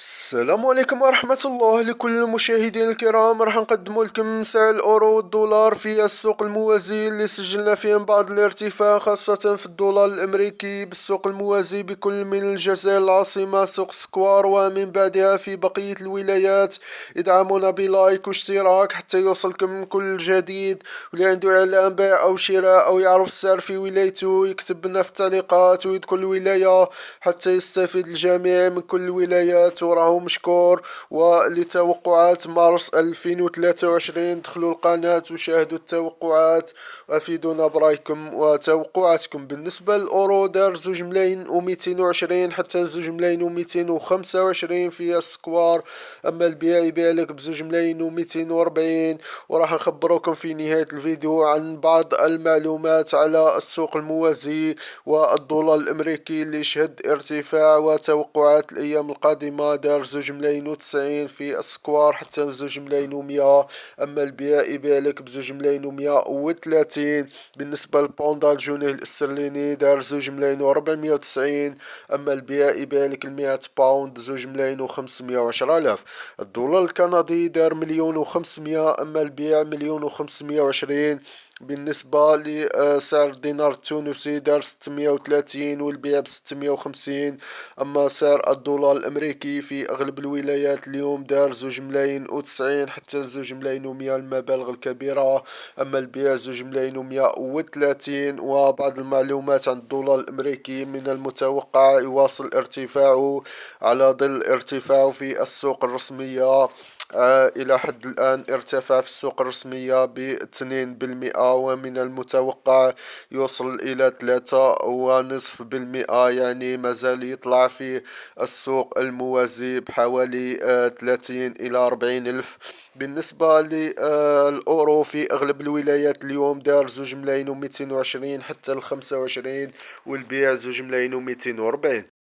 السلام عليكم ورحمة الله لكل المشاهدين الكرام. راح نقدم لكم سعر الأورو والدولار في السوق الموازي اللي سجلنا فيهم بعض الارتفاع، خاصة في الدولار الأمريكي بالسوق الموازي بكل من الجزائر العاصمة سوق سكوار ومن بعدها في بقية الولايات. ادعمونا بلايك واشتراك حتى يوصلكم كل جديد، واللي عنده إعلان بيع أو شراء أو يعرف السعر في ولايته يكتب لنا في التعليقات ويدخل الولاية حتى يستفيد الجميع من كل الولايات، وراهو مشكور. ولتوقعات مارس 2023 دخلوا القناة وشاهدوا التوقعات وافيدونا برأيكم وتوقعاتكم. بالنسبة للأورو دار 2,220 حتى 2,225 في السكوار، أما البيع يبيع لك ب2,240. وراح نخبروكم في نهاية الفيديو عن بعض المعلومات على السوق الموازي والدولار الأمريكي اللي يشهد ارتفاع، وتوقعات الأيام القادمة دار 2,090 في السكوار حتى 2,100. أما البيع يبيع لك ب2,130. بالنسبة للبوندا الجنيه الاسترليني دار 2,490. أما البيع يبيع لك 100 باوند 2,510,000. الدولار الكندي دار 1,500,000. أما البيع 1,520,000. بالنسبة لسعر الدينار التونسي دار 630 والبيع ب650. أما سعر الدولار الأمريكي في أغلب الولايات اليوم دار 2,090 حتى 2,100 المبالغ الكبيرة. أما البيع 2,130. وبعض المعلومات عن الدولار الأمريكي: من المتوقع يواصل ارتفاعه على ظل ارتفاعه في السوق الرسمية. إلى حد الآن ارتفع في السوق الرسمية ب2%، ومن المتوقع يوصل إلى 3.5%، يعني مازال يطلع في السوق الموازي بحوالي 30 إلى 40 ألف. بالنسبة للأورو في أغلب الولايات اليوم دار 2,220 حتى 25، والبيع 2,240.